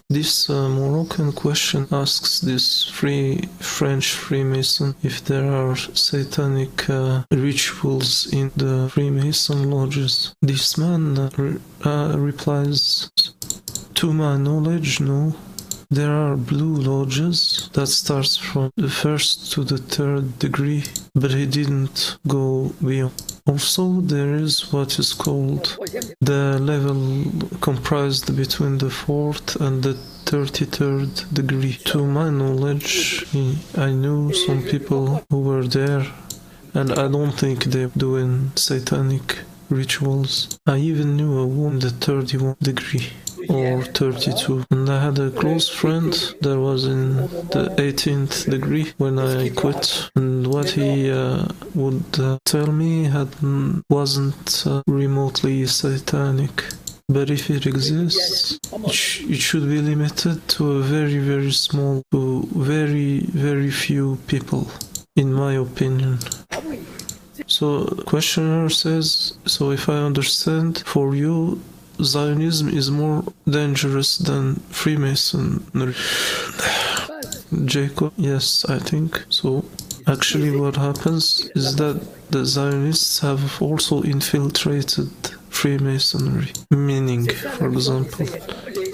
This Moroccan question asks this French Freemason if there are satanic rituals in the Freemason lodges. This man replies, to my knowledge, no. There are blue lodges that starts from the 1st to the 3rd degree, but he didn't go beyond. Also, there is what is called the level comprised between the 4th and the 33rd degree. To my knowledge, I knew some people who were there, and I don't think they're doing satanic rituals. I even knew a woman in the 31 degree. Or 32, and I had a close friend that was in the 18th degree when I quit, and what he would tell me wasn't remotely satanic, but if it exists, it should be limited to a very, very small, to very, very few people, in my opinion. So questioner says, so if I understand, for you Zionism is more dangerous than Freemasonry. Jacob, yes, I think so. Actually, what happens is that the Zionists have also infiltrated Freemasonry, meaning, for example,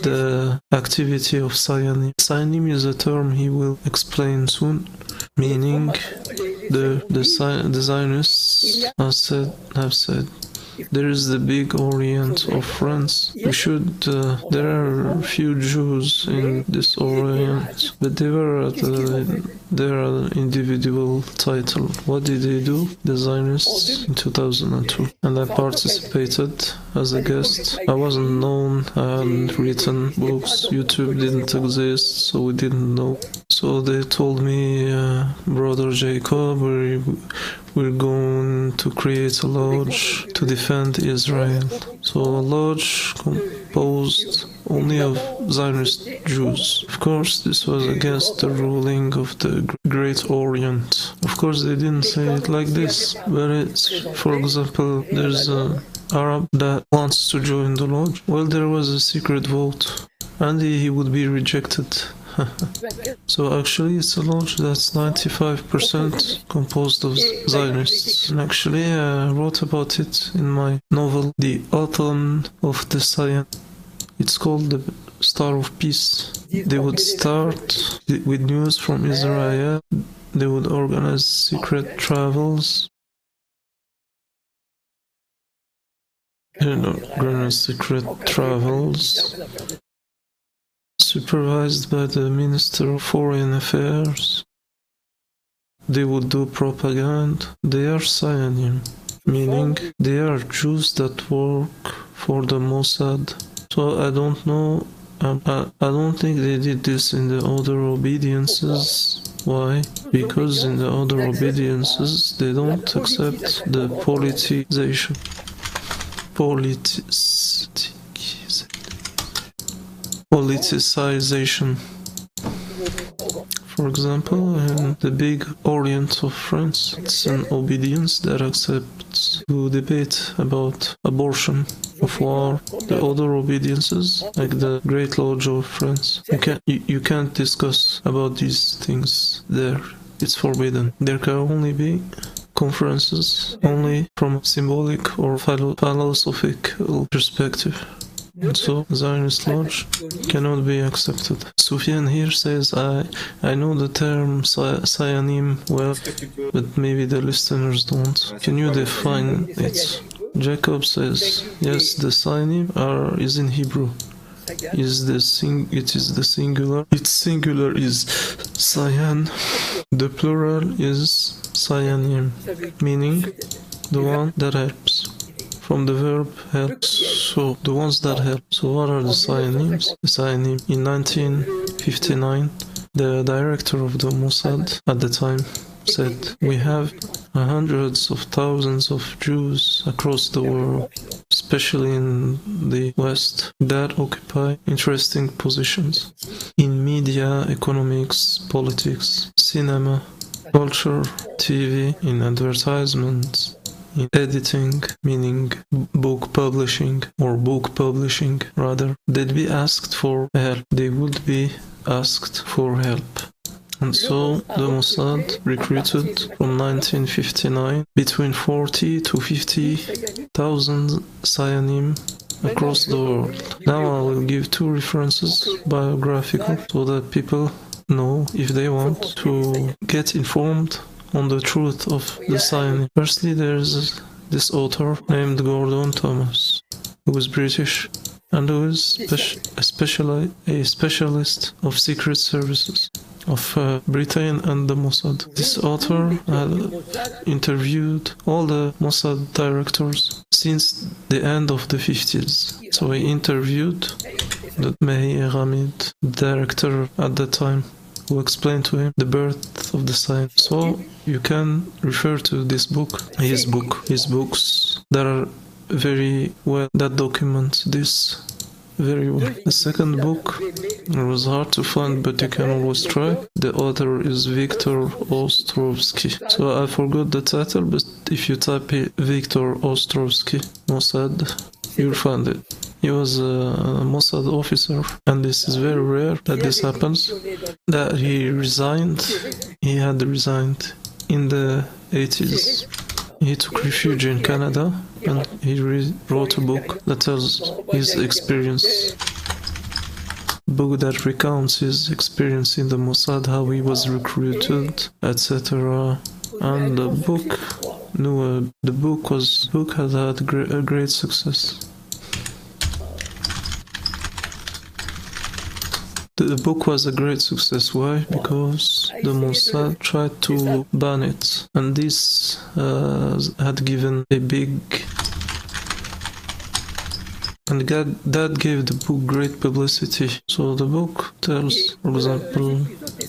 the activity of Zionism. Zionism is a term he will explain soon, meaning the Zionists have said there is the big Orient of France. There are few Jews in this Orient, but they were at their individual title. What did they do? The Zionists in 2002. And I participated as a guest. I wasn't known, I hadn't written books, YouTube didn't exist, so we didn't know. So they told me, Brother Jacob, we're going to create a lodge to defend Israel. So a lodge composed only of Zionist Jews. Of course, this was against the ruling of the Great Orient. Of course, they didn't say it like this, but it's, for example, there's an Arab that wants to join the lodge. Well, there was a secret vote, and he would be rejected. So actually it's a lodge that's 95% composed of Zionists. And actually I wrote about it in my novel, The Autumn of the Zion. It's called The Star of Peace. They would start with news from Israel. They would organize secret travels. Supervised by the Minister of Foreign Affairs. They would do propaganda. They are Zionism, meaning they are Jews that work for the Mossad. So I don't know, I don't think they did this in the other obediences. Why? Because in the other obediences they don't accept the politicization. For example, in the big Orient of France, it's an obedience that accepts to debate about abortion, of war. The other obediences, like the Great Lodge of France, you can't discuss about these things there. It's forbidden. There can only be conferences only from a symbolic or philosophical perspective. And so Zionist Lodge cannot be accepted. Sufyan here says, I know the term Zionism well, but maybe the listeners don't. Can you define it? Jacob says, yes, the Zionism is in Hebrew. It is the singular. Its singular is Zion. The plural is Zionim, meaning the one that helps. From the verb helps, so the ones that help. So what are the Zionims? The Zionim. In 1959, the director of the Mossad at the time said, we have hundreds of thousands of Jews across the world, especially in the West, that occupy interesting positions in media, economics, politics, cinema, culture, TV, in advertisements, in editing, meaning book publishing, or book publishing rather, they'd be asked for help. They would be asked for help. And so the Mossad recruited from 1959 between 40 to 50,000 Zionim across the world. Now I will give two references, biographical, so that people know if they want to get informed on the truth of the Zionism. Firstly, there's this author named Gordon Thomas, who was British and who is a specialist of secret services of Britain and the Mossad. This author had interviewed all the Mossad directors since the end of the 50s. So he interviewed the Mehi Ghamid, director at the time, who explained to him the birth of the science. So you can refer to this book, his books that are very well, that document this very well. The second book was hard to find, but you can always try. The author is Viktor Ostrovsky. So I forgot the title, but if you type Viktor Ostrovsky Mossad, you'll find it. He was a Mossad officer, and this is very rare that this happens, that he had resigned in the 80s. He took refuge in Canada, and he wrote a book that tells his experience. A book that recounts his experience in the Mossad, how he was recruited, etc. And the book has had a great success. The book was a great success. Why? Because the Mossad tried to ban it, and this had given a big... and that gave the book great publicity. So the book tells, for example,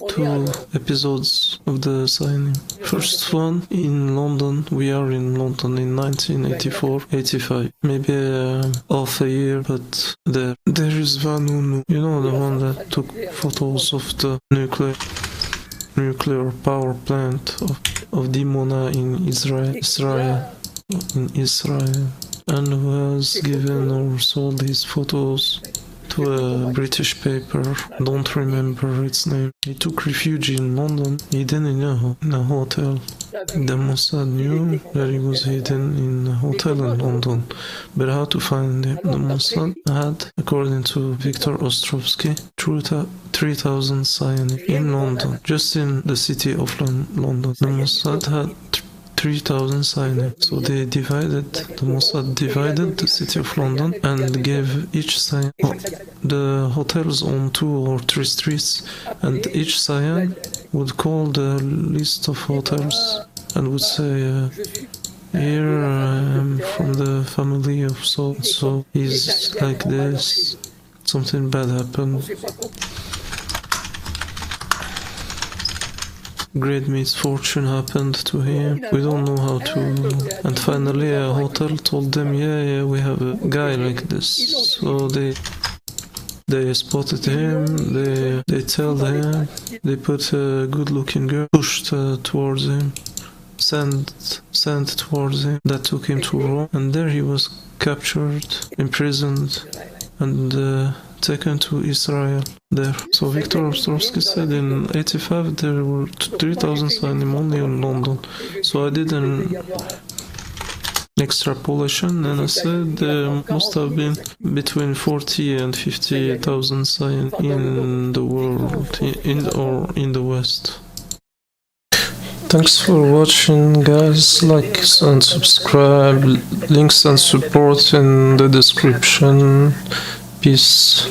two episodes of the signing. First one in London. We are in London in 1984-85. Maybe half a year, but there is Vanunu. You know, the one that took photos of the nuclear power plant of Dimona in Israel. And was given or sold his photos to a British paper, don't remember its name. He took refuge in London, hidden in a hotel. The Mossad knew that he was hidden in a hotel in London, but how to find him? The Mossad had, according to Viktor Ostrovsky, 3,000 Zionists in London, just in the city of London. The Mossad had 3,000 Zionists. So the Mossad divided the city of London and gave each Zion the hotels on 2 or 3 streets, and each Zion would call the list of hotels and would say, here I am from the family of so he's like this, something bad happened. Great misfortune happened to him. We don't know how to... And finally a hotel told them, yeah, we have a guy like this. So they spotted him, they told him, they put a good-looking girl, pushed towards him, sent towards him, that took him to Rome, and there he was captured, imprisoned, and taken to Israel there. So Viktor Ostrovsky said in 85 there were 3,000 Zionim only in London. So I did an extrapolation and I said there must have been between 40 and 50,000 Zionim in the world, in the West. Thanks for watching, guys. Like and subscribe, links and support in the description. Peace.